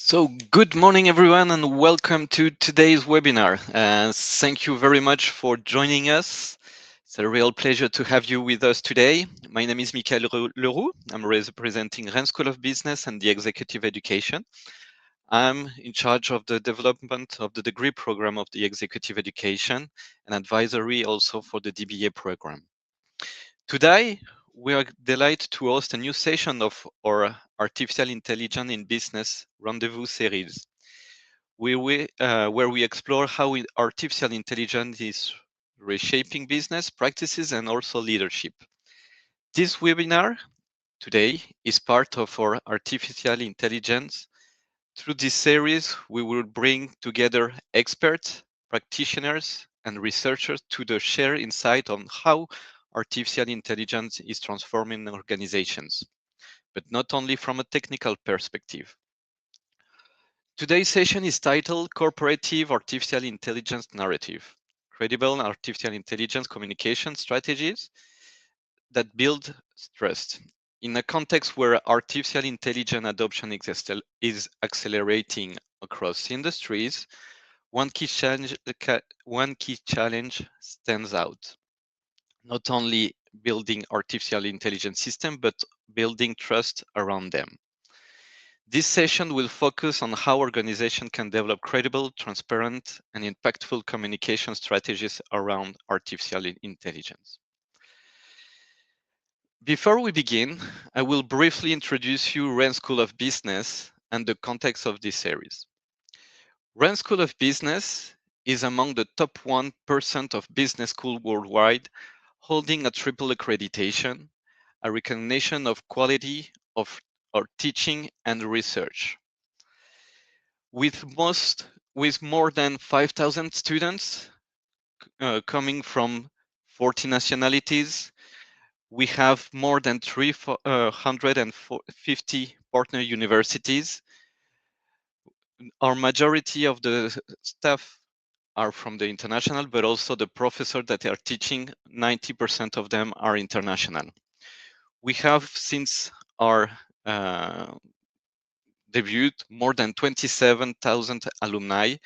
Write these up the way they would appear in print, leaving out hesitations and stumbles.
So, good morning, everyone, and welcome to today's webinar. Thank you very much for joining us. It's a real pleasure to have you with us today. My name is Michael Leroux. I'm representing Rennes School of Business and the Executive Education. I'm in charge of the development of the degree program of the Executive Education and advisory also for the DBA program. Today, we are delighted to host a new session of our Artificial Intelligence in Business Rendezvous series, where we explore how artificial intelligence is reshaping business practices and also leadership. This webinar today is part of our Artificial Intelligence. Through this series, we will bring together experts, practitioners, and researchers to share insight on how artificial intelligence is transforming organizations, but not only from a technical perspective. Today's session is titled Corporative Artificial Intelligence Narrative, Credible Artificial Intelligence Communication Strategies that Build Trust. In a context where artificial intelligence adoption is accelerating across industries, one key challenge stands out. Not only building artificial intelligence system, but building trust around them. This session will focus on how organizations can develop credible, transparent, and impactful communication strategies around artificial intelligence. Before we begin, I will briefly introduce you Rennes School of Business and the context of this series. Rennes School of Business is among the top 1% of business schools worldwide, holding a triple accreditation, a recognition of quality of our teaching and research. With more than 5,000 students coming from 40 nationalities, we have more than 350 partner universities. Our majority of the staff are from the international, but also the professors that are teaching, 90% of them are international. We have, since our debut, more than 27,000 alumni,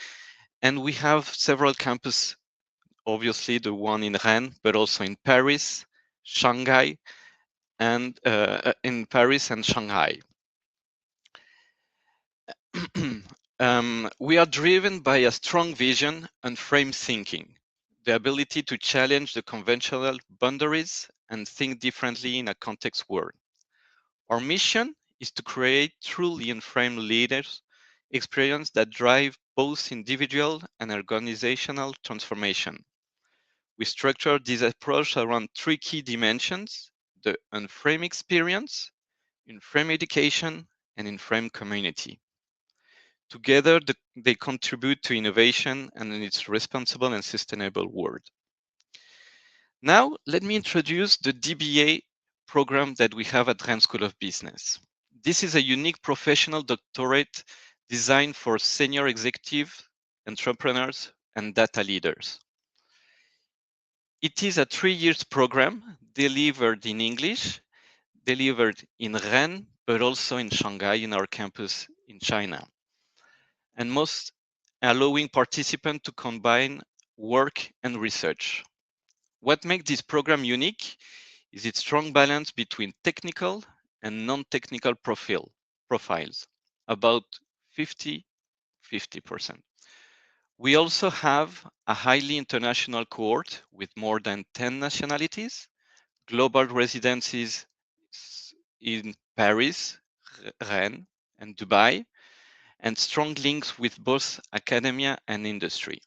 and we have several campuses, obviously the one in Rennes, but also in Paris, Shanghai, and in Paris and Shanghai. We are driven by a strong vision and frame thinking, the ability to challenge the conventional boundaries and think differently in a context world. Our mission is to create truly and-frame leaders experience that drive both individual and organizational transformation. We structure this approach around three key dimensions: the on-frame experience, in-frame education, and in-frame community. Together, they contribute to innovation and its responsible and sustainable world. Now, let me introduce the DBA program that we have at Rennes School of Business. This is a unique professional doctorate designed for senior executive, entrepreneurs, and data leaders. It is a 3-year program delivered in English, delivered in Rennes, but also in Shanghai in our campus in China, and most allowing participants to combine work and research. What makes this program unique is its strong balance between technical and non-technical profiles, about 50-50%. We also have a highly international cohort with more than 10 nationalities, global residencies in Paris, Rennes, and Dubai, and strong links with both academia and industry.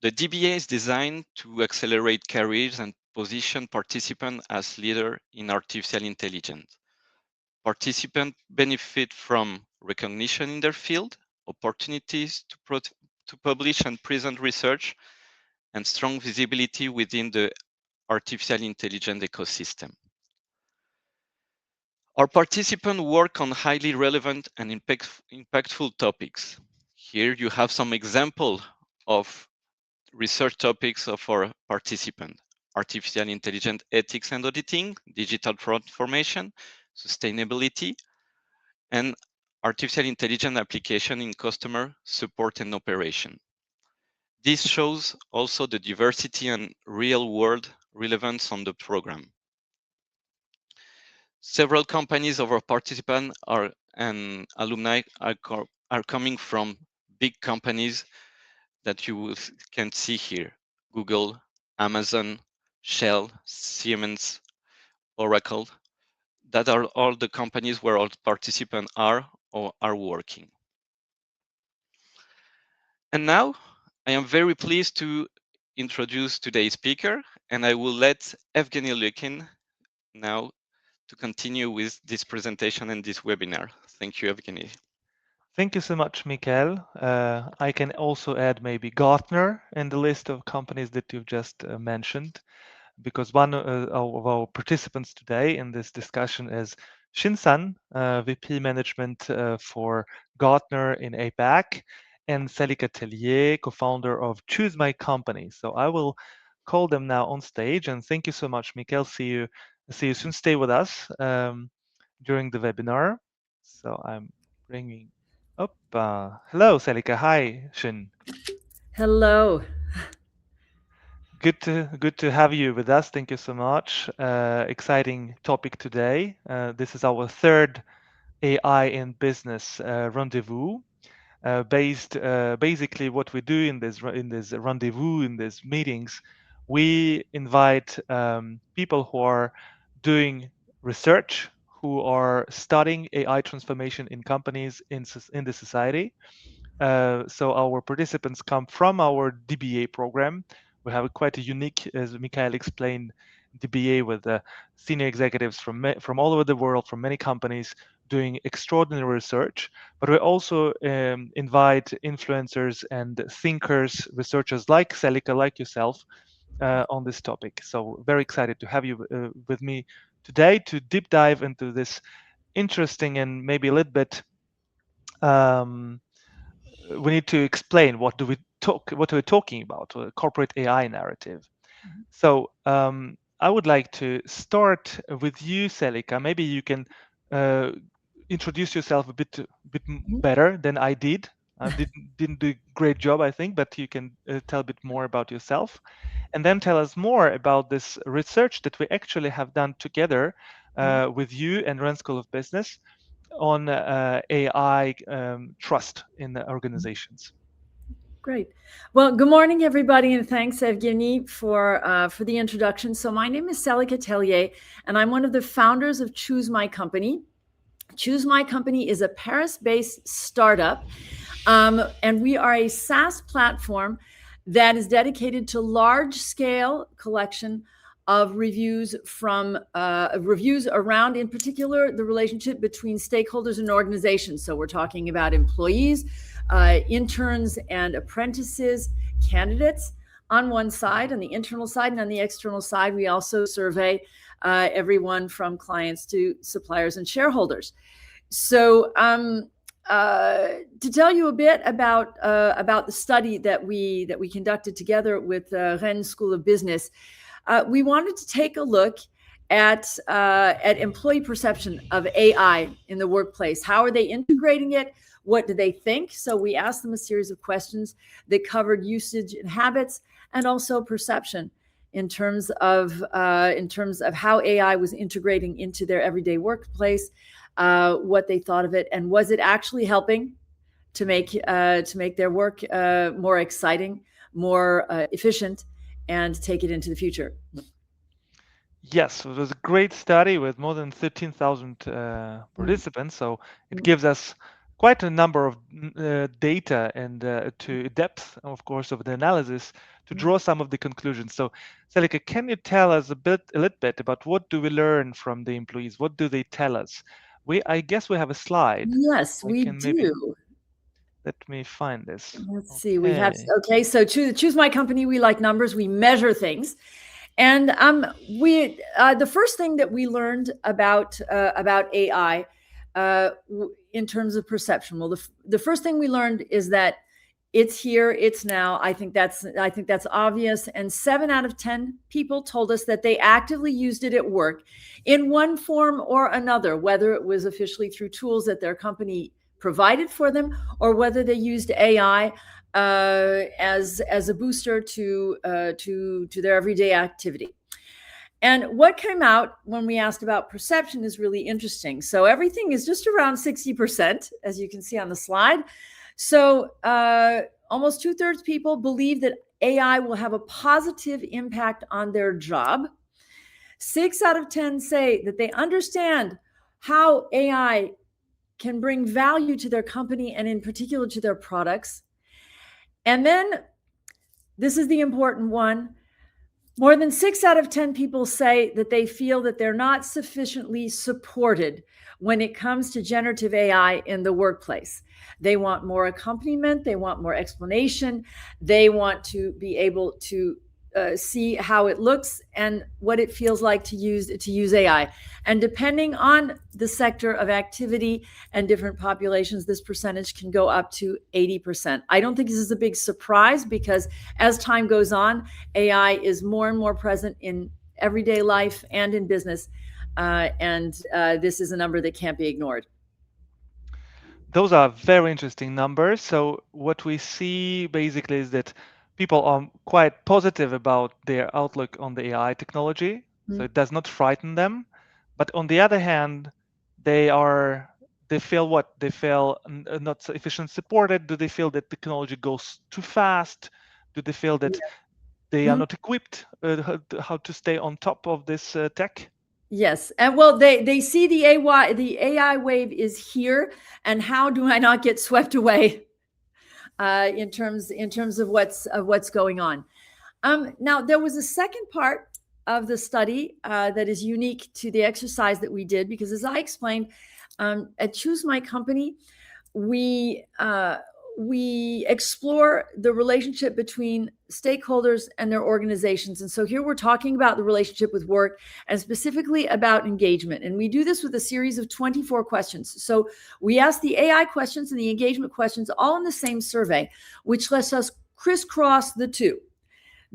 The DBA is designed to accelerate careers and position participants as leaders in artificial intelligence. Participants benefit from recognition in their field, opportunities to publish and present research, and strong visibility within the artificial intelligence ecosystem. Our participants work on highly relevant and impactful topics. Here you have some examples of research topics of our participants: artificial intelligence ethics and auditing, digital transformation, sustainability, and artificial intelligence application in customer support and operation. This shows also the diversity and real-world relevance on the program. Several companies of our participants and alumni are coming from big companies that you can see here: Google, Amazon, Shell, Siemens, Oracle. That are all the companies where all participants are or are working. And now I am very pleased to introduce today's speaker, and I will let Evgeny Lukin now to continue with this presentation and this webinar. Thank you, Evgeny. Thank you so much, Mikael. I can also add maybe Gartner in the list of companies that you've just mentioned, because one of our participants today in this discussion is Shin-san, VP Management for Gartner in APAC, and Selika Tellier, co-founder of Choose My Company. So I will call them now on stage, and thank you so much, Mikael. See you soon. Stay with us during the webinar. So I'm bringing up. Hello, Selika. Hi, Shin. Hello. Good to have you with us. Thank you so much. Exciting topic today. This is our third AI in business rendezvous. Basically, what we do in this rendezvous, in these meetings, we invite people who are doing research, who are studying AI transformation in companies in the society. So our participants come from our DBA program. We have quite a unique, as Mikael explained, DBA with senior executives from all over the world, from many companies, doing extraordinary research. But we also invite influencers and thinkers, researchers like Selika, like yourself, on this topic. So very excited to have you with me today to deep dive into this interesting and maybe a little bit we need to explain what are we talking about, a corporate AI narrative. So I would like to start with you, Selika. Maybe you can introduce yourself a bit better than I did. I didn't do a great job, I think, but you can tell a bit more about yourself, and then tell us more about this research that we actually have done together with you and Rand School of Business on AI trust in the organizations. Great. Well, good morning, everybody, and thanks, Evgeny, for the introduction. So my name is Selika Tellier, and I'm one of the founders of Choose My Company. Choose My Company is a Paris-based startup, and we are a SaaS platform that is dedicated to large-scale collection of reviews from reviews around, in particular, the relationship between stakeholders and organizations. So we're talking about employees, interns and apprentices, candidates on one side, on the internal side, and on the external side, we also survey everyone from clients to suppliers and shareholders. So to tell you a bit about the study that we conducted together with Rennes School of Business, we wanted to take a look at employee perception of AI in the workplace. How are they integrating it? What do they think? So we asked them a series of questions that covered usage and habits, and also perception in terms of how AI was integrating into their everyday workplace, what they thought of it, and was it actually helping to make their work more exciting, more efficient, and take it into the future. Yes, it was a great study with more than 13,000 participants. So it gives us quite a number of data and to depth, of course, of the analysis to draw some of the conclusions. So, Selika, can you tell us a little bit about what do we learn from the employees? What do they tell us? I guess we have a slide. Yes, we do. Let me find this. Let's see. We have, okay. So choose My Company. We like numbers. We measure things. And the first thing that we learned about AI in terms of perception, well, the first thing we learned is that it's here, it's now. I think that's obvious. And 7 out of 10 people told us that they actively used it at work in one form or another, whether it was officially through tools that their company provided for them, or whether they used AI as a booster to their everyday activity. And what came out when we asked about perception is really interesting. So everything is just around 60%, as you can see on the slide. So almost 2/3 people believe that AI will have a positive impact on their job. 6 out of 10 say that they understand how AI can bring value to their company and in particular to their products. And then this is the important one. More than 6 out of 10 people say that they feel that they're not sufficiently supported when it comes to generative AI in the workplace. They want more accompaniment, they want more explanation, they want to be able to see how it looks and what it feels like to use AI. And depending on the sector of activity and different populations, this percentage can go up to 80%. I don't think this is a big surprise because as time goes on, AI is more and more present in everyday life and in business. This is a number that can't be ignored. Those are very interesting numbers. So what we see basically is that people are quite positive about their outlook on the AI technology. So it does not frighten them. But on the other hand, they feel what? They feel not sufficient supported. Do they feel that technology goes too fast? Do they feel that they are not equipped how to stay on top of this tech? Yes, and well, they see the AI wave is here, and how do I not get swept away in terms of what's going on? Now, there was a second part of the study that is unique to the exercise that we did, because as I explained, at Choose My Company, we explore the relationship between stakeholders and their organizations. And so here we're talking about the relationship with work and specifically about engagement. And we do this with a series of 24 questions. So we ask the AI questions and the engagement questions all in the same survey, which lets us crisscross the two.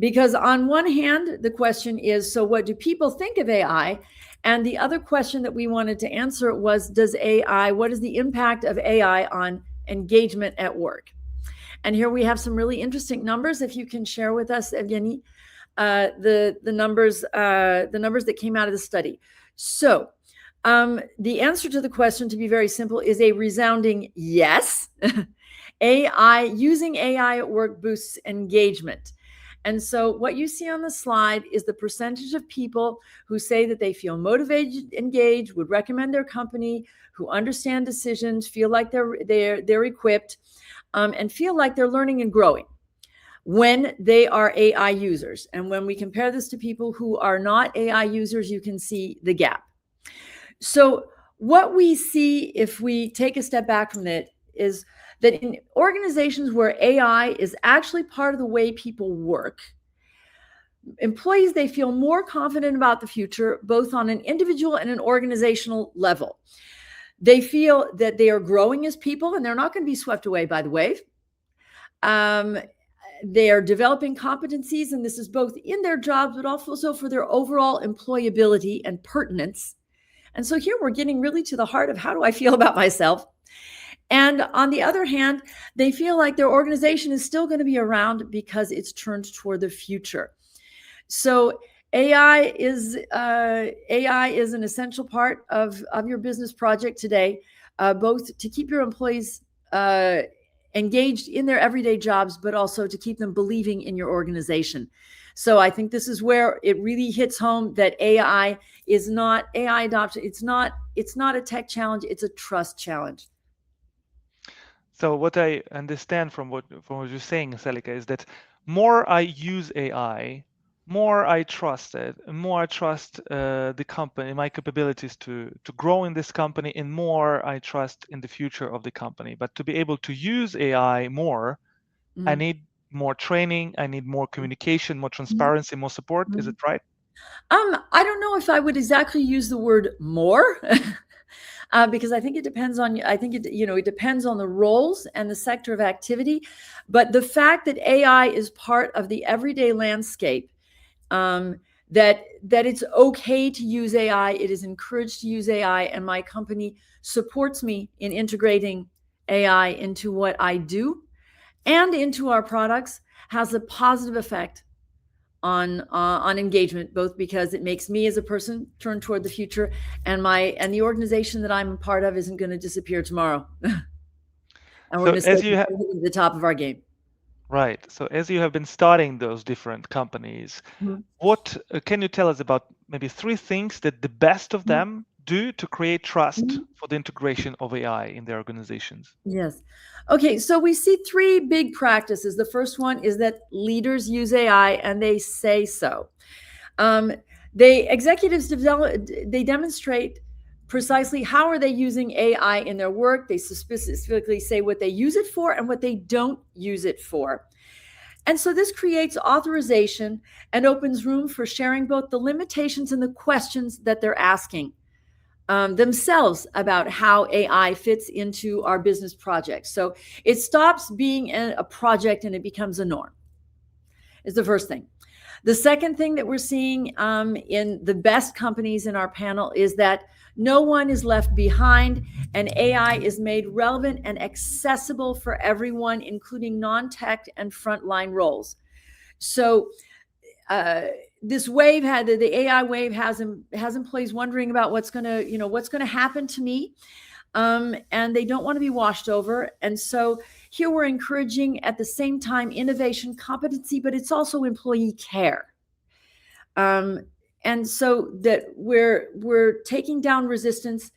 Because on one hand, the question is, so what do people think of AI? And the other question that we wanted to answer was, what is the impact of AI on engagement at work? And here we have some really interesting numbers. If you can share with us, Evgeny, the numbers that came out of the study. So the answer to the question, to be very simple, is a resounding yes. Using AI at work boosts engagement. And so what you see on the slide is the percentage of people who say that they feel motivated, engaged, would recommend their company, who understand decisions, feel like they're equipped, and feel like they're learning and growing when they are AI users. And when we compare this to people who are not AI users, you can see the gap. So what we see, if we take a step back from it, is that in organizations where AI is actually part of the way people work, employees, they feel more confident about the future, both on an individual and an organizational level. They feel that they are growing as people and they're not going to be swept away by the wave. They are developing competencies, and this is both in their jobs, but also for their overall employability and pertinence. And so here we're getting really to the heart of how do I feel about myself? And on the other hand, they feel like their organization is still going to be around because it's turned toward the future. So AI is an essential part of your business project today, both to keep your employees engaged in their everyday jobs, but also to keep them believing in your organization. So I think this is where it really hits home that AI adoption. It's not a tech challenge. It's a trust challenge. So what I understand from what you're saying, Selika, is that more I use AI, more I trust it, and more I trust the company, my capabilities to grow in this company, and more I trust in the future of the company. But to be able to use AI more, I need more training, I need more communication, more transparency, more support. Is it right? I don't know if I would exactly use the word more. Because I think it depends on, it depends on the roles and the sector of activity. But the fact that AI is part of the everyday landscape, that it's okay to use AI, it is encouraged to use AI, and my company supports me in integrating AI into what I do and into our products has a positive effect on engagement, both because it makes me as a person turn toward the future, and the organization that I'm a part of isn't going to disappear tomorrow. And we're going to stay at the top of our game. Right. So as you have been studying those different companies, what can you tell us about maybe 3 things that the best of them do to create trust for the integration of AI in their organizations? Yes. Okay, so we see 3 big practices. The first one is that leaders use AI and they say so. Executives demonstrate precisely how are they using AI in their work. They specifically say what they use it for and what they don't use it for. And so this creates authorization and opens room for sharing both the limitations and the questions that they're asking themselves about how AI fits into our business projects. So it stops being a project and it becomes a norm, is the first thing. The second thing that we're seeing in the best companies in our panel is that no one is left behind, and AI is made relevant and accessible for everyone, including non-tech and frontline roles. So this wave the AI wave has employees wondering about what's going to happen to me, and they don't want to be washed over. And so here we're encouraging at the same time innovation, competency, but it's also employee care. And so that we're taking down resistance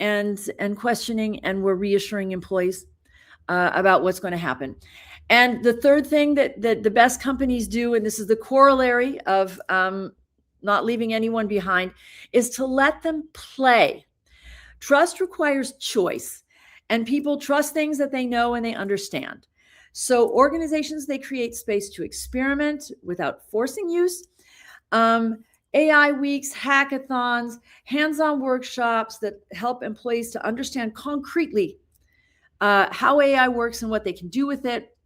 and questioning, and we're reassuring employees about what's going to happen. And the third thing that the best companies do, and this is the corollary of not leaving anyone behind, is to let them play. Trust requires choice, and people trust things that they know and they understand. So organizations, they create space to experiment without forcing use. AI weeks, hackathons, hands-on workshops that help employees to understand concretely how AI works and what they can do with it,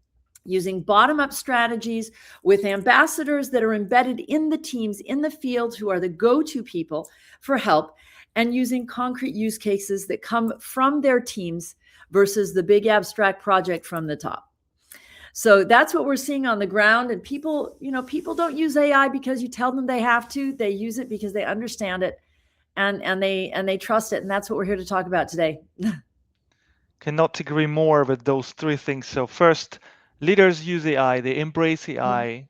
using bottom-up strategies with ambassadors that are embedded in the teams in the field who are the go-to people for help, and using concrete use cases that come from their teams versus the big abstract project from the top. So that's what we're seeing on the ground. And people don't use AI because you tell them they have to. They use it because they understand it and they trust it. And that's what we're here to talk about today. Cannot agree more with those 3 things. So first, leaders use AI, they embrace AI,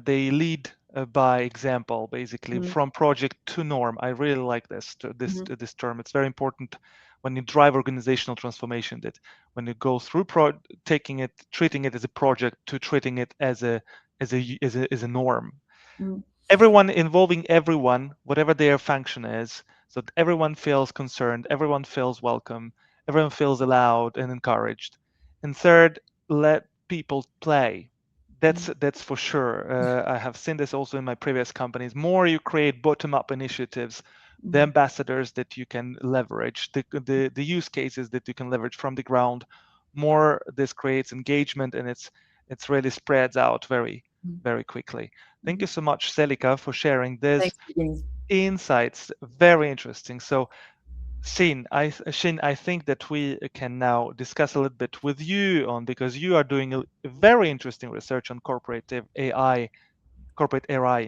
they lead by example, basically, from project to norm. I really like this term. It's very important when you drive organizational transformation, that when you go through treating it as a project to treating it as a norm. Everyone, involving everyone, whatever their function is, so that everyone feels concerned, everyone feels welcome, everyone feels allowed and encouraged. And third, let people play. That's for sure. I have seen this also in my previous companies. More you create bottom-up initiatives, the ambassadors that you can leverage, the use cases that you can leverage from the ground, more this creates engagement, and it's really spreads out very, very quickly. Thank you so much, Selika, for sharing these insights. Very interesting. So, Shin, I think that we can now discuss a little bit with you because you are doing a very interesting research on corporate AI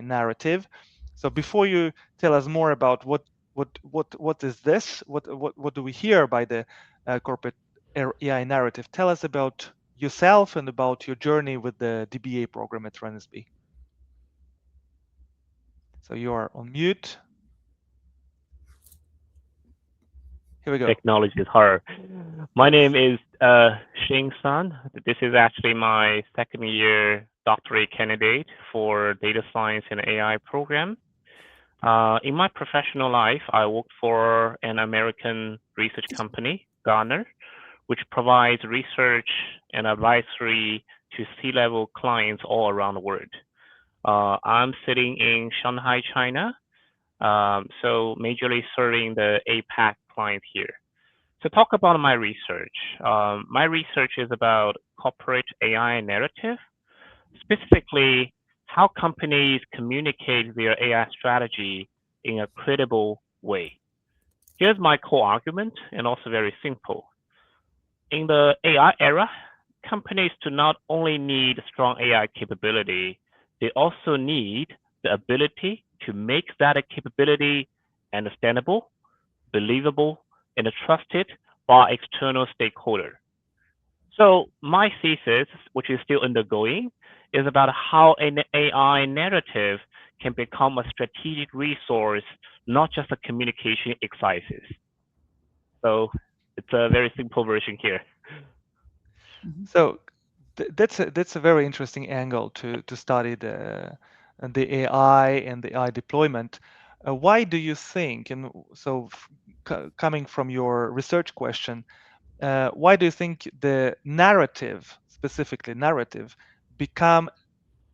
narrative. So before you tell us more about what is this, what do we hear by the corporate AI narrative, tell us about yourself and about your journey with the DBA program at Rennesby. So you are on mute. Here we go. Technology is hard. My name is Xing Sun. This is actually my 2nd year doctorate candidate for data science and AI program. In my professional life, I worked for an American research company, Gartner, which provides research and advisory to C-level clients all around the world. I'm sitting in Shanghai, China, so majorly serving the APAC client here. So talk about my research. My research is about corporate AI narrative, specifically how companies communicate their AI strategy in a credible way. Here's my core argument, and also very simple. In the AI era, companies do not only need strong AI capability, they also need the ability to make that capability understandable, believable, and trusted by external stakeholders. So my thesis, which is still undergoing, is about how an AI narrative can become a strategic resource, not just a communication exercise. So it's a very simple version here. So that's a very interesting angle to study the AI and the AI deployment. Why do you think, and so coming from your research question, why do you think the narrative, specifically narrative, become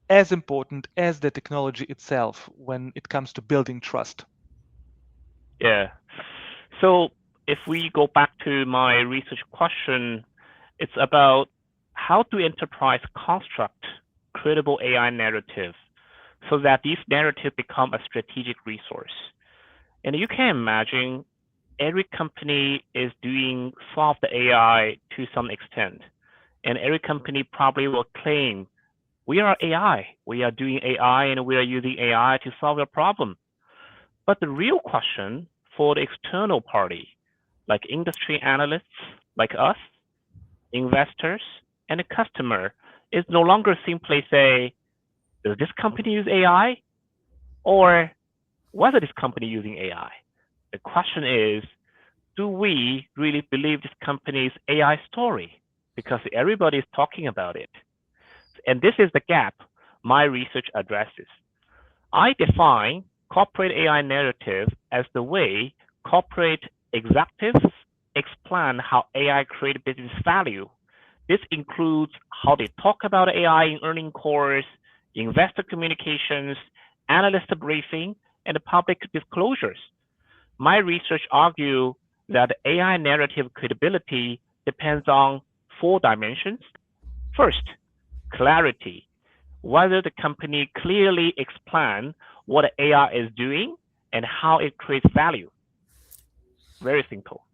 as important as the technology itself when it comes to building trust? Yeah. So if we go back to my research question, it's about how to enterprise construct credible AI narrative so that these narratives become a strategic resource. And you can imagine every company is doing solve the AI to some extent. And every company probably will claim, we are AI. We are doing AI and we are using AI to solve your problem. But the real question for the external party, like industry analysts like us, investors, and a customer, is no longer simply say, does this company use AI? Or whether this company using AI. The question is, do we really believe this company's AI story? Because everybody is talking about it. And this is the gap my research addresses. I define corporate AI narrative as the way corporate executives explain how AI create business value. This includes how they talk about AI in earning calls, investor communications, analyst briefing, and public disclosures. My research argues that AI narrative credibility depends on 4 dimensions. First, clarity, whether the company clearly explain what AI is doing and how it creates value. Very simple.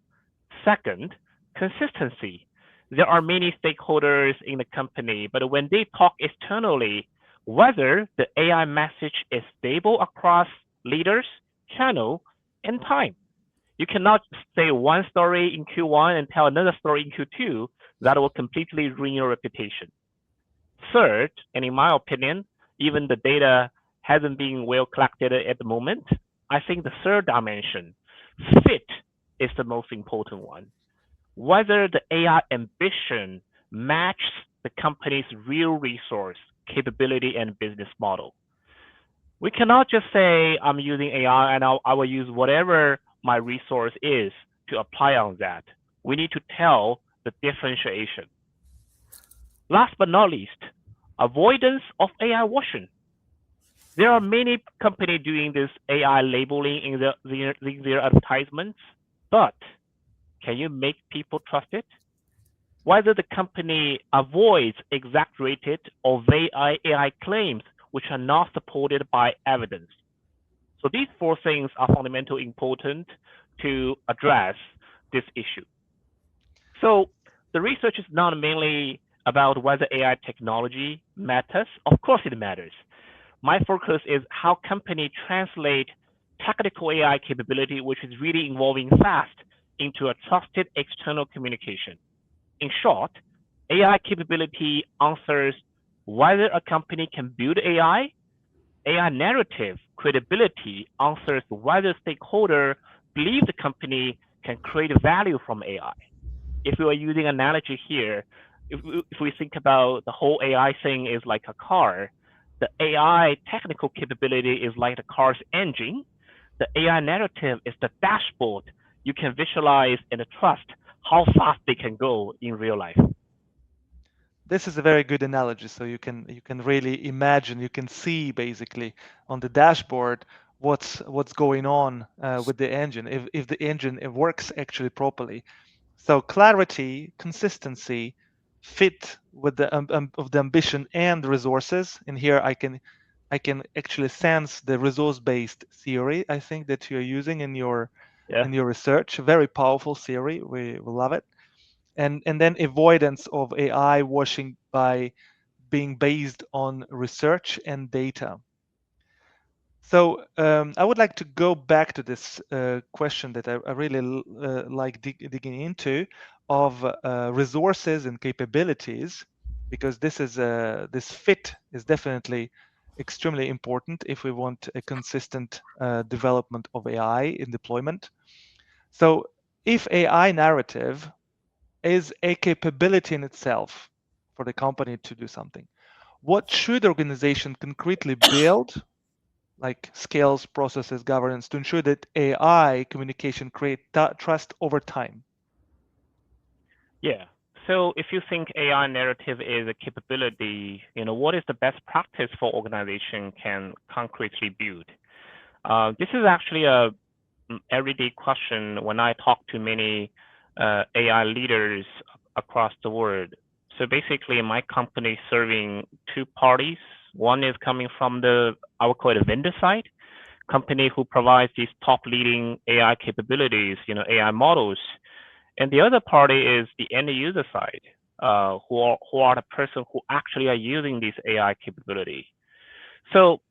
Second, consistency. There are many stakeholders in the company, but when they talk externally, whether the AI message is stable across leaders, channel, and time. You cannot say one story in Q1 and tell another story in Q2. That will completely ruin your reputation. Third, and in my opinion, even the data hasn't been well collected at the moment, I think the third dimension, fit, is the most important one. Whether the AI ambition matches the company's real resource, capability, and business model. We cannot just say, I'm using AI and I will use whatever my resource is to apply on that. We need to tell the differentiation. Last but not least, avoidance of AI washing. There are many companies doing this AI labeling in their advertisements, but can you make people trust it? Whether the company avoids exaggerated or vague AI claims which are not supported by evidence. So these 4 things are fundamentally important to address this issue. So the research is not mainly about whether AI technology matters. Of course it matters. My focus is how companies translate technical AI capability, which is really evolving fast, into a trusted external communication. In short, AI capability answers whether a company can build AI. AI narrative credibility answers whether stakeholders believe the company can create value from AI. If we are using analogy here, if we think about the whole AI thing is like a car, the AI technical capability is like the car's engine. The AI narrative is the dashboard. You can visualize and trust how fast they can go in real life. This is a very good analogy. So you can really imagine, you can see basically on the dashboard what's going on with the engine, if the engine works actually properly. So clarity, consistency, fit with the of the ambition and resources. And here I can actually sense the resource-based theory, I think, that you're using in your research. A very powerful theory. We love it. and then avoidance of AI washing by being based on research and data. So I would like to go back to this question that I really like digging into of resources and capabilities, because this fit is definitely extremely important if we want a consistent development of AI in deployment. So if AI narrative is a capability in itself for the company to do something, what should organization concretely build, like skills, processes, governance, to ensure that AI communication create trust over time? Yeah. So if you think AI narrative is a capability, what is the best practice for organization can concretely build? This is actually a everyday question when I talk to many AI leaders across the world. So basically, my company is serving two parties. One is coming from I would call it a vendor side, company who provides these top leading AI capabilities, AI models. And the other party is the end user side, who are the person who actually are using these AI capability. So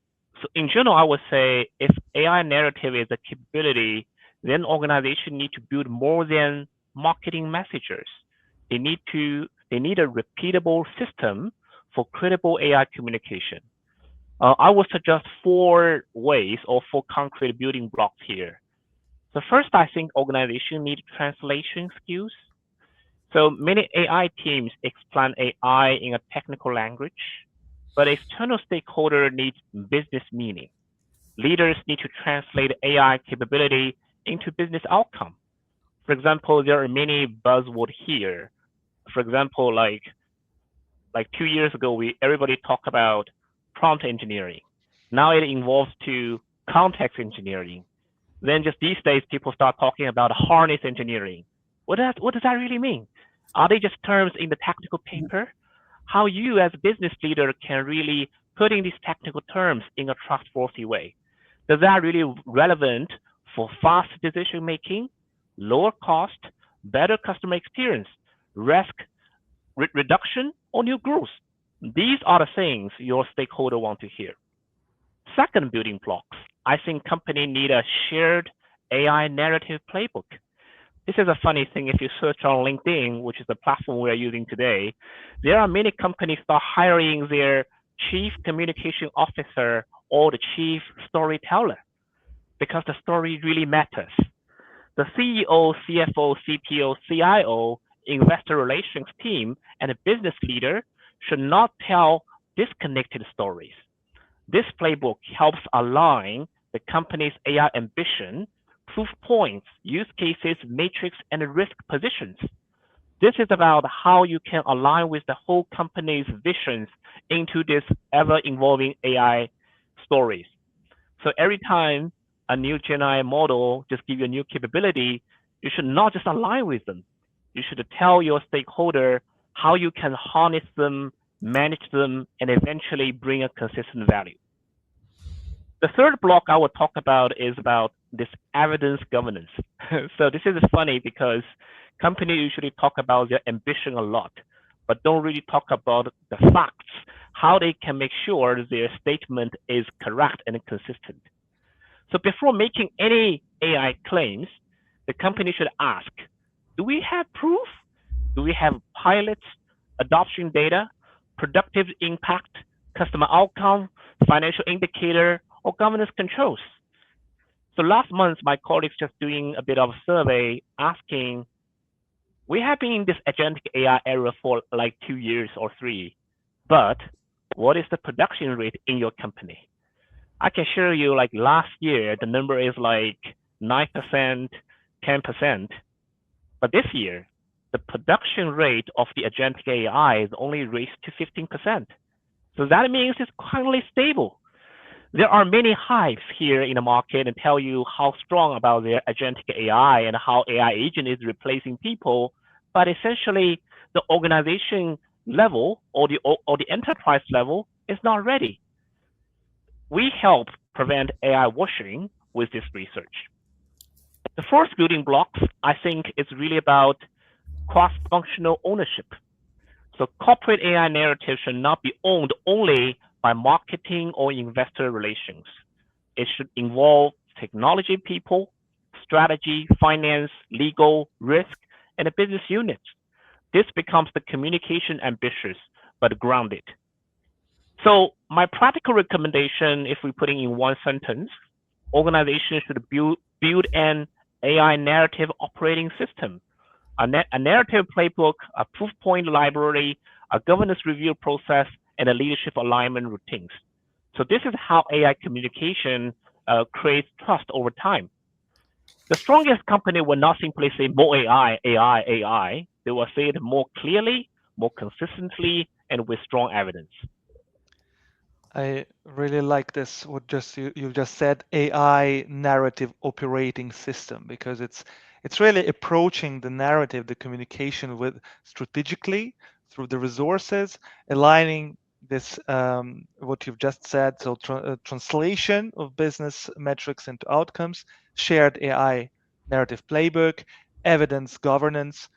in general, I would say if AI narrative is a capability, then organization need to build more than marketing messages. They need a repeatable system for credible AI communication. I would suggest 4 ways or 4 concrete building blocks here. So first, I think organization need translation skills. So many AI teams explain AI in a technical language, but external stakeholder needs business meaning. Leaders need to translate AI capability into business outcome. For example, there are many buzzwords here. For example, like 2 years ago, everybody talked about prompt engineering. Now it evolves to context engineering. Then just these days, people start talking about harness engineering. What does that really mean? Are they just terms in the technical paper? How you as a business leader can really put in these technical terms in a trustworthy way? Is that really relevant for fast decision making, lower cost, better customer experience, risk reduction, or new growth? These are the things your stakeholder want to hear. Second building blocks, I think company need a shared AI narrative playbook. This is a funny thing. If you search on LinkedIn, which is the platform we are using today, there are many companies start hiring their chief communication officer or the chief storyteller because the story really matters. The CEO, CFO, CTO, CIO, investor relations team, and a business leader should not tell disconnected stories. This playbook helps align the company's AI ambition, proof points, use cases, matrix, and risk positions. This is about how you can align with the whole company's visions into this ever-evolving AI stories. So every time a new GenAI model just give you a new capability, you should not just align with them. You should tell your stakeholder how you can harness them, manage them, and eventually bring a consistent value. The third block I will talk about is about this evidence governance. So this is funny because companies usually talk about their ambition a lot, but don't really talk about the facts, how they can make sure their statement is correct and consistent. So before making any AI claims, the company should ask, do we have proof? Do we have pilots, adoption data, productive impact, customer outcome, financial indicator, or governance controls? So last month, my colleagues just doing a bit of a survey asking, we have been in this agentic AI era for like 2 years or 3, but what is the production rate in your company? I can show you like last year, the number is like 9%, 10%. But this year, the production rate of the agentic AI is only raised to 15%. So that means it's currently stable. There are many hypes here in the market and tell you how strong about their agentic AI and how AI agent is replacing people. But essentially, the organization level or the enterprise level is not ready. We help prevent AI washing with this research. The first building blocks, I think, is really about cross-functional ownership. So corporate AI narrative should not be owned only by marketing or investor relations. It should involve technology people, strategy, finance, legal, risk, and the business units. This becomes the communication ambitious but grounded. So my practical recommendation, if we put it in one sentence, organizations should build an AI narrative operating system, a narrative playbook, a proof point library, a governance review process, and a leadership alignment routines. So this is how AI communication creates trust over time. The strongest company will not simply say more AI, AI, AI. They will say it more clearly, more consistently, and with strong evidence. I really like this. What you just said, AI narrative operating system, because it's really approaching the narrative, the communication with strategically through the resources, aligning this what you've just said. So translation of business metrics into outcomes, shared AI narrative playbook, evidence governance,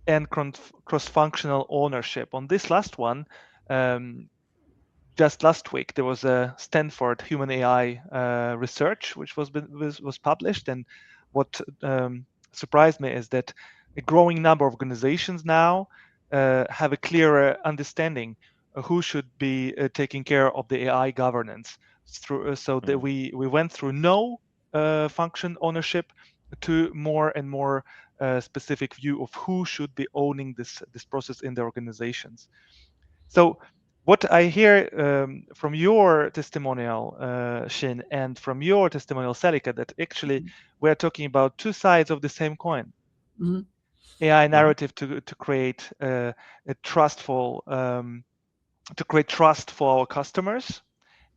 and cross-functional ownership. On this last one. Just last week, there was a Stanford human AI research which was published, and what surprised me is that a growing number of organizations now have a clearer understanding of who should be taking care of the AI governance. So that we went through no function ownership to more and more specific view of who should be owning this process in the organizations. So what I hear from your testimonial, Shin, and from your testimonial, Selika, that actually we're talking about two sides of the same coin. Mm-hmm. AI narrative to create a trustful, to create trust for our customers,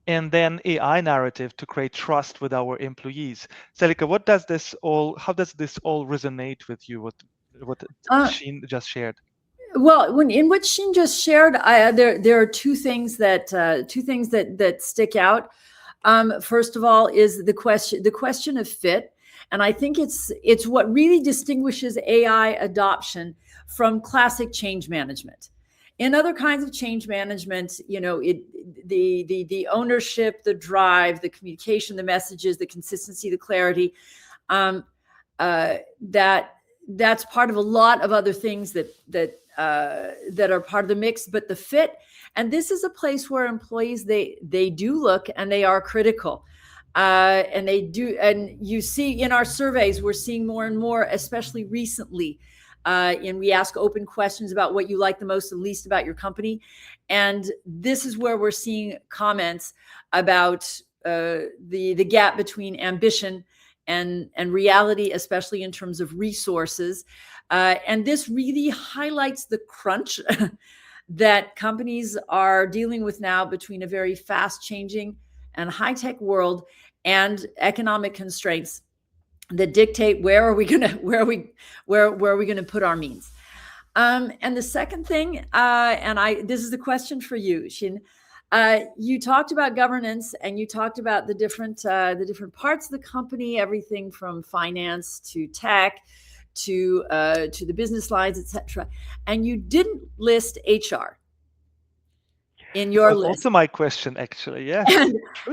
and then AI narrative to create trust with our employees. Selika, how does this all resonate with you? What Shin just shared? Well, in what Shin just shared, there are two things that stick out. First of all, is the question of fit, and I think it's what really distinguishes AI adoption from classic change management. In other kinds of change management, the ownership, the drive, the communication, the messages, the consistency, the clarity, that's part of a lot of other things that are part of the mix. But the fit, and this is a place where employees they do look and they are critical, and they do. And you see in our surveys, we're seeing more and more, especially recently. And we ask open questions about what you like the most and least about your company, and this is where we're seeing comments about the gap between ambition and reality, especially in terms of resources. And this really highlights the crunch that companies are dealing with now between a very fast changing and high-tech world and economic constraints that dictate where are we going to put our means. And the second thing, this is the question for you, Shin. You talked about governance, and you talked about the different parts of the company, everything from finance to tech to the business lines, etc. And you didn't list HR in your list. Also my question, actually, yeah.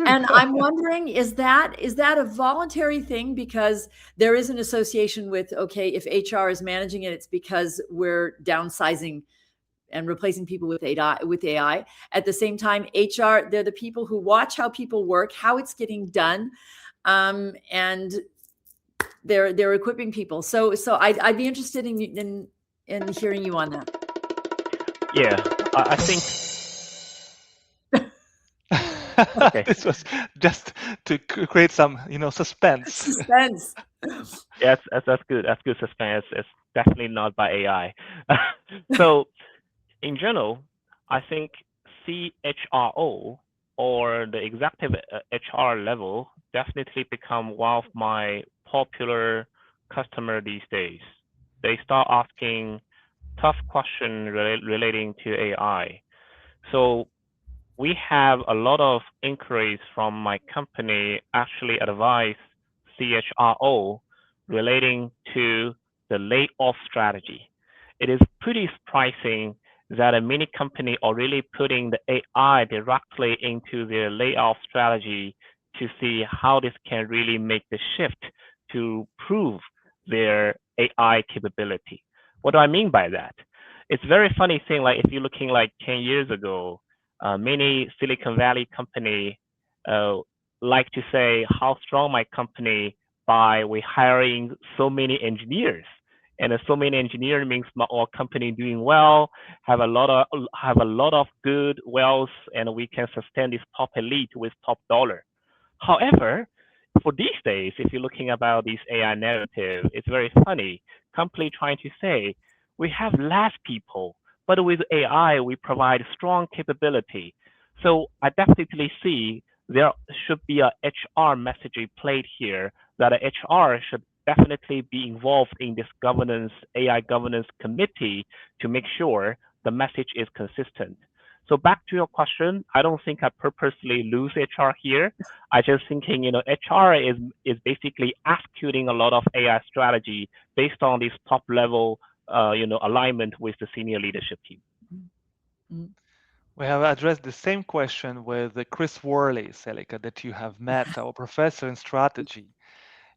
And I'm wondering, is that a voluntary thing? Because there is an association with, okay, if HR is managing it, it's because we're downsizing and replacing people with AI. At the same time, HR, they're the people who watch how people work, how it's getting done, and they're equipping people. So I'd be interested in hearing you on that. Yeah, I think. Okay. This was just to create some, suspense. Suspense. Yes, that's good. That's good suspense. It's definitely not by AI. So, in general, I think CHRO or the executive HR level definitely become one of my popular customer these days. They start asking tough questions relating to AI. So we have a lot of inquiries from my company actually advise CHRO relating to the layoff strategy. it is pretty surprising that many companies are really putting the AI directly into their layoff strategy to see how this can really make the shift to prove their AI capability. What do I mean by that? It's very funny thing, like if you're looking like 10 years ago, many Silicon Valley company like to say how strong my company by we hiring so many engineers. And so many engineers means our company doing well, have a lot of good wealth, and we can sustain this top elite with top dollar. However, for these days, if you're looking about this AI narrative, it's very funny. Company trying to say we have less people, but with AI we provide strong capability. So I definitely see there should be a HR message played here that a HR should definitely be involved in this governance AI governance committee to make sure the message is consistent. So back to your question, I don't think I purposely lose HR here. I just thinking, HR is basically executing a lot of AI strategy based on this top level, alignment with the senior leadership team. We have addressed the same question with Chris Worley, Celica, that you have met, our professor in strategy,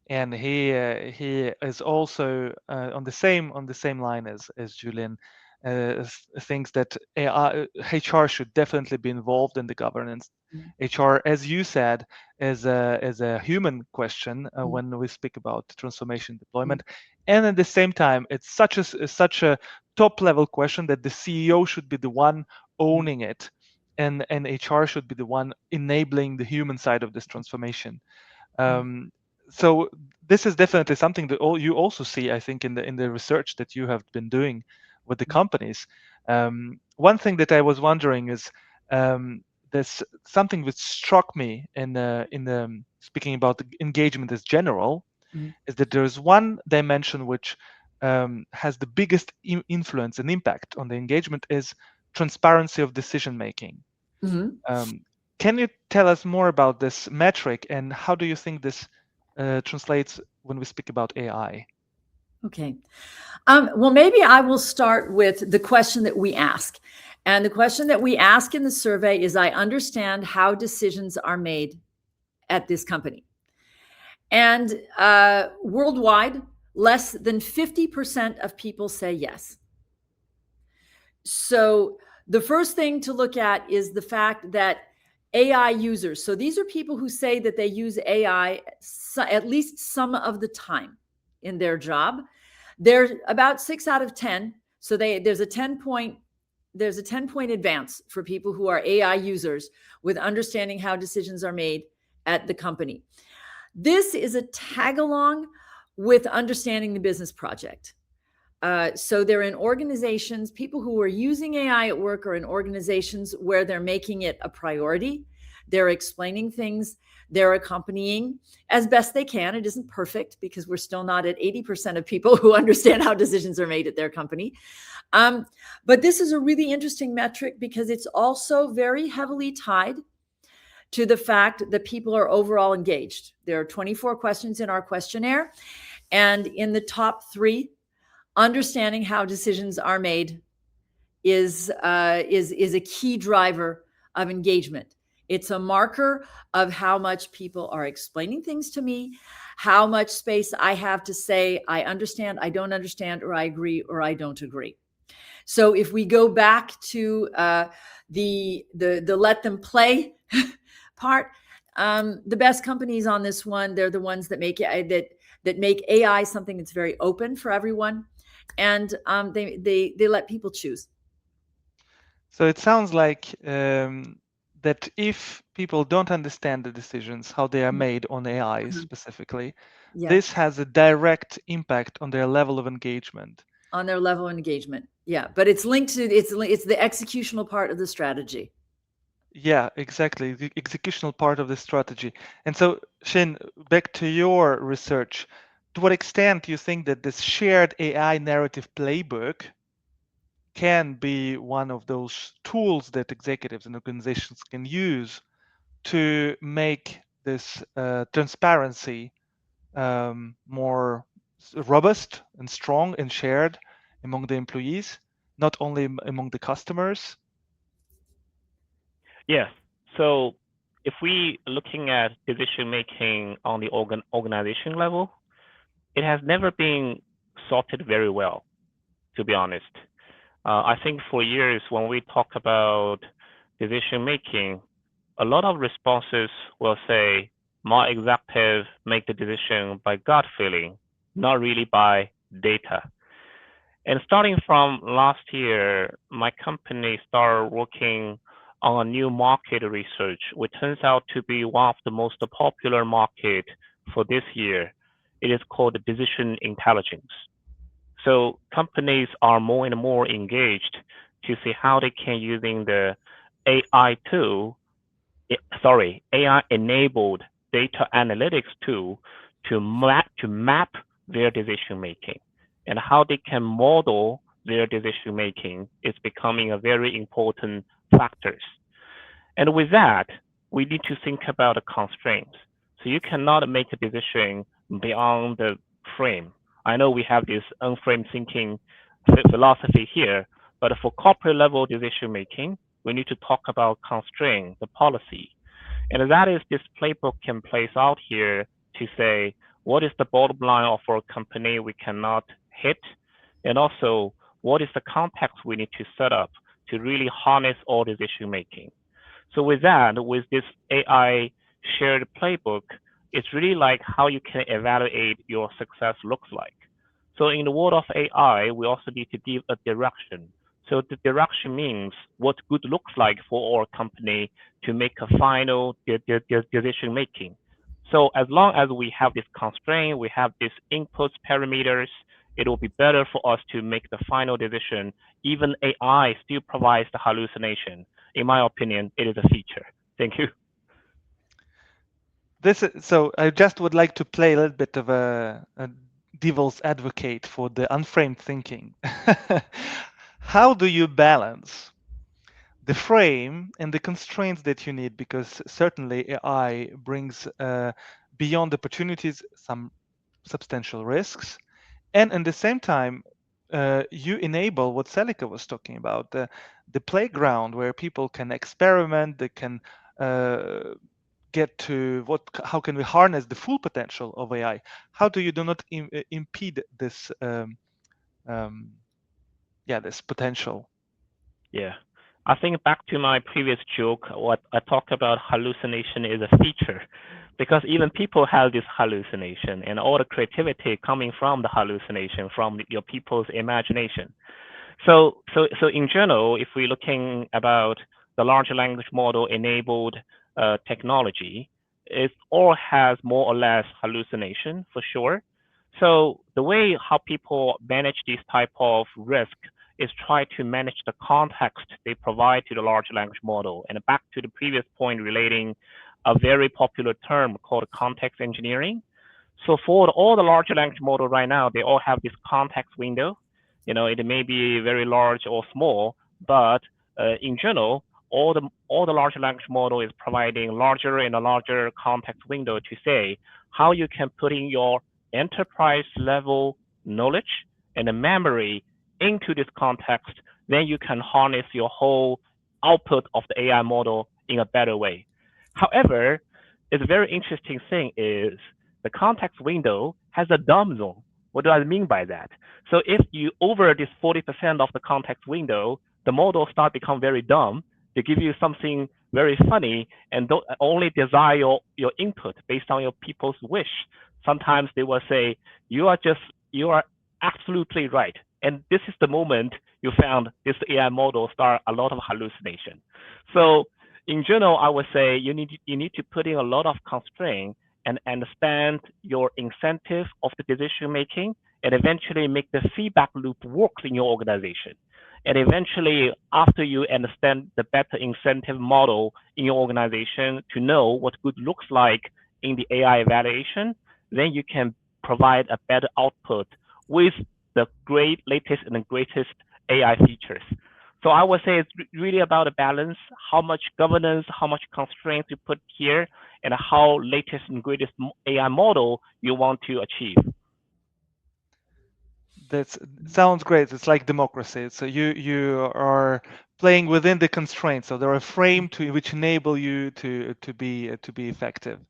and he is also on the same line as Julian. Thinks that HR should definitely be involved in the governance. HR, as you said, is a human question when we speak about transformation deployment, and at the same time, it's such a top level question that the CEO should be the one owning it, and HR should be the one enabling the human side of this transformation. So this is definitely something that you also see, I think, in the research that you have been doing with the companies. One thing that I was wondering is there's something which struck me in speaking about the engagement as general, is that there's one dimension which has the biggest influence and impact on the engagement is transparency of decision making. Can you tell us more about this metric, and how do you think this translates when we speak about AI? Okay. Well, maybe I will start with the question that we ask. And the question that we ask in the survey is, I understand how decisions are made at this company. And worldwide, less than 50% of people say yes. So the first thing to look at is the fact that AI users, so these are people who say that they use AI at least some of the time in their job. They're about 6 out of 10. So there's a 10-point advance for people who are AI users with understanding how decisions are made at the company. This is a tag along with understanding the business project. So they're in organizations, people who are using AI at work are in organizations where they're making it a priority. They're explaining things, they're accompanying as best they can. It isn't perfect because we're still not at 80% of people who understand how decisions are made at their company. But this is a really interesting metric because it's also very heavily tied to the fact that people are overall engaged. There are 24 questions in our questionnaire, and in the top 3, understanding how decisions are made is a key driver of engagement. It's a marker of how much people are explaining things to me, how much space I have to say, I understand, I don't understand, or I agree, or I don't agree. So if we go back to the let them play part, the best companies on this one, they're the ones that make that make AI something that's very open for everyone, and they let people choose. So it sounds like that if people don't understand the decisions, how they are made on AI specifically, this has a direct impact on their level of engagement. On their level of engagement, yeah. But it's linked to, it's the executional part of the strategy. Yeah, exactly. The executional part of the strategy. And so, Xin, back to your research, to what extent do you think that this shared AI narrative playbook can be one of those tools that executives and organizations can use to make this transparency more robust and strong and shared among the employees, not only among the customers? Yes. So if we looking at decision making on the organization level, it has never been sorted very well, to be honest. I think for years when we talk about decision making, a lot of responses will say, my executive make the decision by gut feeling, not really by data. And starting from last year, my company started working on a new market research, which turns out to be one of the most popular market for this year. It is called decision intelligence. So companies are more and more engaged to see how they can using the AI tool, AI-enabled data analytics tool to map their decision making, and how they can model their decision making is becoming a very important factors. And with that, we need to think about the constraints. So you cannot make a decision beyond the frame. I know we have this unframed thinking philosophy here, but for corporate level decision making, we need to talk about constraint, the policy. And that is this playbook can place out here to say, what is the bottom line of our company we cannot hit? And also, what is the context we need to set up to really harness all decision making? So with that, with this AI shared playbook, it's really like how you can evaluate your success looks like. So in the world of AI, we also need to give a direction. So the direction means what good looks like for our company to make a final decision making. So as long as we have this constraint, we have these input parameters, it will be better for us to make the final decision. Even AI still provides the hallucination. In my opinion, it is a feature. Thank you. So I just would like to play a little bit of a devil's advocate for the unframed thinking. How do you balance the frame and the constraints that you need? Because certainly AI brings beyond opportunities some substantial risks, and at the same time you enable what Selika was talking about, the playground where people can experiment, they can get to how can we harness the full potential of AI? How do you do not impede this this potential? Yeah, I think back to my previous joke, what I talked about hallucination is a feature, because even people have this hallucination, and all the creativity coming from the hallucination, from your people's imagination. So in general, if we're looking about the large language model enabled technology, it all has more or less hallucination for sure. So the way how people manage this type of risk is try to manage the context they provide to the large language model. And back to the previous point relating a very popular term called context engineering. So for all the large language model right now, they all have this context window. You know, it may be very large or small, but in general, all the large language model is providing larger and a larger context window to say how you can put in your enterprise level knowledge and the memory into this context. Then you can harness your whole output of the AI model in a better way. However, it's a very interesting thing is the context window has a dumb zone. What do I mean by that? So if you over this 40% of the context window, the model start become very dumb. They give you something very funny and don't only desire your input based on your people's wish. Sometimes they will say, you are absolutely right. And this is the moment you found this AI model start a lot of hallucination. So in general, I would say you need to put in a lot of constraint and understand your incentive of the decision making, and eventually make the feedback loop work in your organization. And eventually, after you understand the better incentive model in your organization to know what good looks like in the AI evaluation, then you can provide a better output with the latest and the greatest AI features. So I would say it's really about a balance, how much governance, how much constraints you put here, and how latest and greatest AI model you want to achieve. That sounds great. It's like democracy. So you are playing within the constraints. So there are a frame which enable you to be effective.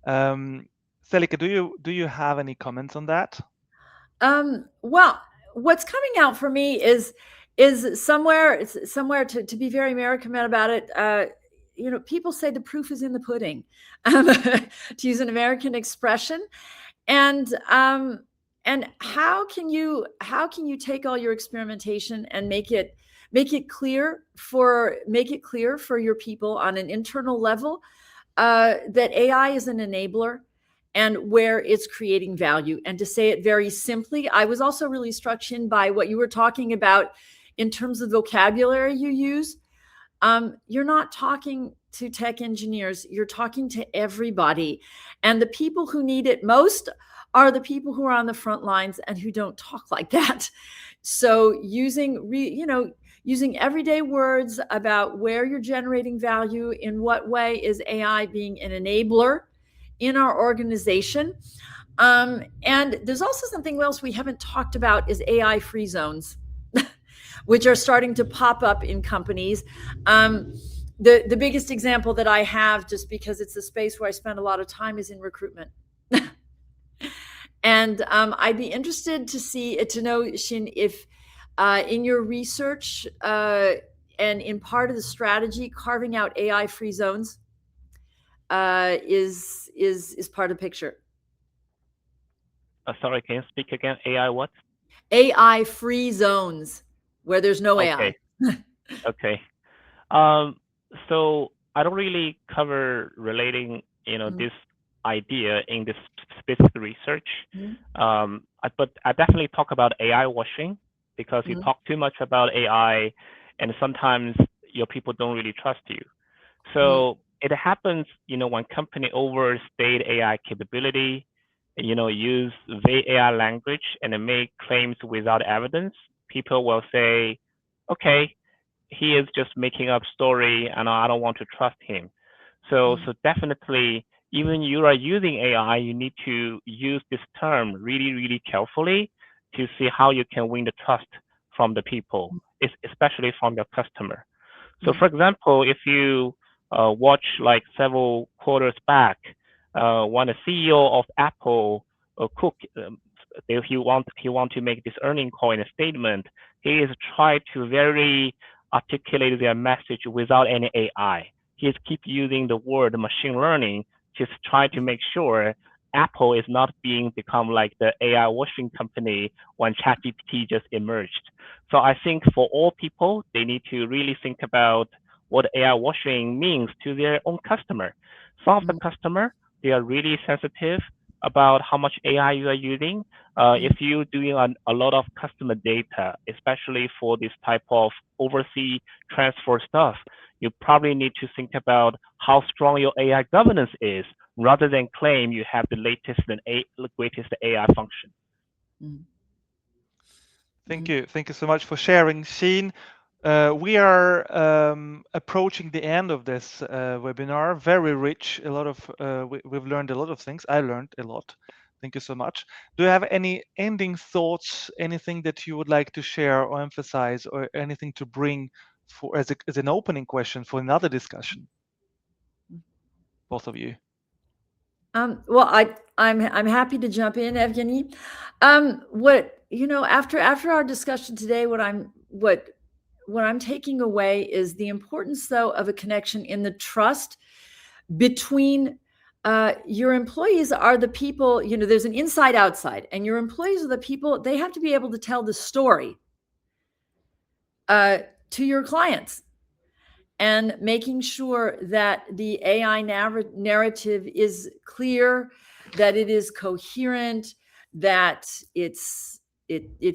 Selika, do you have any comments on that? Well, what's coming out for me is somewhere to be very American about it. People say the proof is in the pudding, to use an American expression, and how can you take all your experimentation and make it clear for your people on an internal level that AI is an enabler and where it's creating value. And to say it very simply, I was also really struck, Shin, by what you were talking about in terms of vocabulary you use. You're not talking to tech engineers, you're talking to everybody. And the people who need it most are the people who are on the front lines and who don't talk like that. So using everyday words about where you're generating value, in what way is AI being an enabler in our organization. And there's also something else we haven't talked about is AI free zones, which are starting to pop up in companies. The biggest example that I have, just because it's a space where I spend a lot of time, is in recruitment. And I'd be interested to know, Shin, if in your research and in part of the strategy, carving out AI free zones is part of the picture. Sorry, can you speak again? AI what? AI free zones where there's no Okay. AI. Okay. So I don't really cover relating, this idea in this specific research. But I definitely talk about AI washing, because you talk too much about AI and sometimes your people don't really trust you. So it happens, when company overstate AI capability, use vague AI language and make claims without evidence. People will say, okay, he is just making up story and I don't want to trust him. So definitely, even you are using AI, you need to use this term really, really carefully to see how you can win the trust from the people, especially from your customer. So for example, if you watch like several quarters back, when the CEO of Apple, Cook, he want to make this earning call in a statement, he is trying to very articulate their message without any AI. He is keep using the word machine learning, just try to make sure Apple is not become like the AI washing company when ChatGPT just emerged. So I think for all people, they need to really think about what AI washing means to their own customer. Some of the customer, they are really sensitive about how much AI you are using. If you're doing a lot of customer data, especially for this type of overseas transfer stuff, you probably need to think about how strong your AI governance is, rather than claim you have the latest and greatest AI function. Thank you so much for sharing, Shin. We are approaching the end of this webinar. Very rich. A lot of we've learned a lot of things. I learned a lot. Thank you so much. Do you have any ending thoughts? Anything that you would like to share or emphasize, or anything to bring for as an opening question for another discussion? Both of you. Well, I'm happy to jump in, Evgeny. After our discussion today, what I'm taking away is the importance, though, of a connection in the trust between your employees are the people, there's an inside outside, and your employees are the people, they have to be able to tell the story to your clients, and making sure that the AI narrative is clear, that it is coherent, that it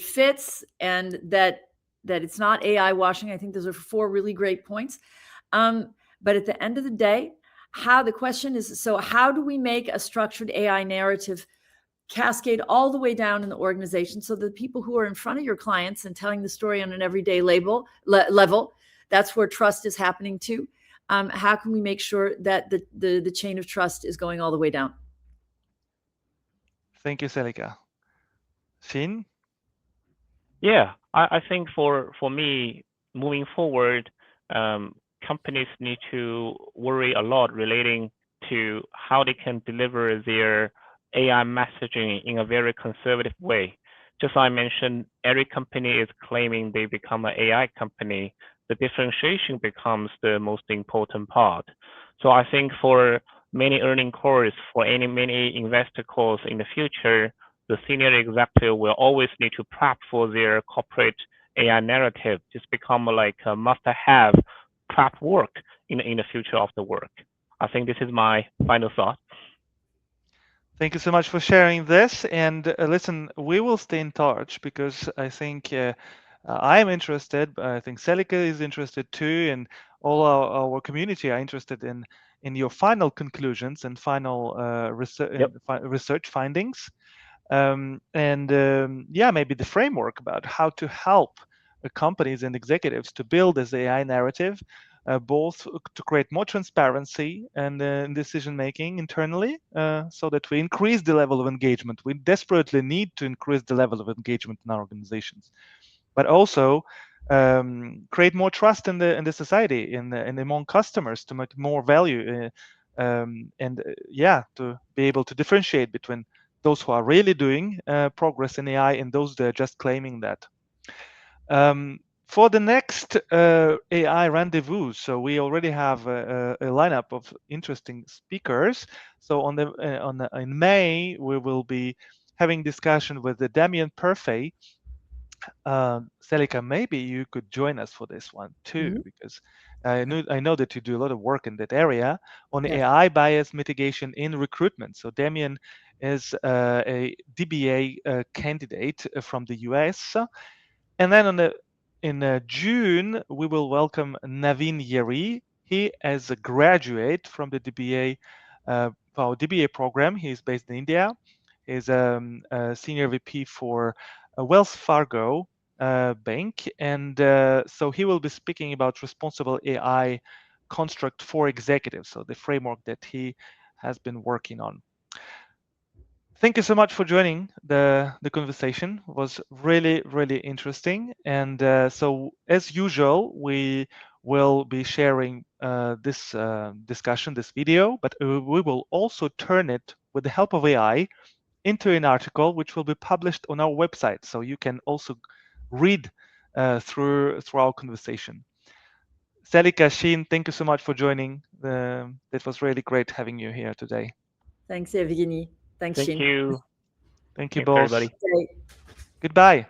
fits, and that it's not AI washing. I think those are 4 really great points. But at the end of the day, the question is, so how do we make a structured AI narrative cascade all the way down in the organization, so the people who are in front of your clients and telling the story on an everyday level, that's where trust is happening too. How can we make sure that the chain of trust is going all the way down? Thank you, Selika. Shin? Yeah, I think for me, moving forward, companies need to worry a lot relating to how they can deliver their AI messaging in a very conservative way. Just like I mentioned, every company is claiming they become an AI company. The differentiation becomes the most important part. So I think for many earning calls, for many investor calls in the future, the senior executive will always need to prep for their corporate AI narrative. Just become like a must-have prep work in the future of the work. I think this is my final thought. Thank you so much for sharing this. And listen, we will stay in touch because I think I'm interested. I think Celica is interested too, and all our community are interested in your final conclusions and final research findings. Yeah, maybe the framework about how to help companies and executives to build this AI narrative, both to create more transparency and decision making internally, so that we increase the level of engagement. We desperately need to increase the level of engagement in our organizations, but also create more trust in the society, and among customers, to make more value, yeah, to be able to differentiate between those who are really doing progress in AI and those that are just claiming that. For the next AI rendezvous, so we already have a lineup of interesting speakers. So in May, we will be having discussion with Damien Perfet. Celica, maybe you could join us for this one too, because I know that you do a lot of work in that area on AI bias mitigation in recruitment. So Damien is a DBA candidate from the US, and then in June we will welcome Naveen Yeri. He is a graduate from the DBA our DBA program. He is based in India. He's a senior VP for Wells Fargo bank, and so he will be speaking about responsible AI construct for executives, so the framework that he has been working on. Thank you so much for joining the conversation. It was really interesting, and so as usual, we will be sharing this discussion, this video, but we will also turn it, with the help of AI, into an article which will be published on our website, so you can also read through our conversation. Celica, Sheen, thank you so much for joining. It was really great having you here today. Thanks, Evgeny. Thanks, Thank Sheen. you. Thank you Thanks, both. everybody. Okay. Goodbye.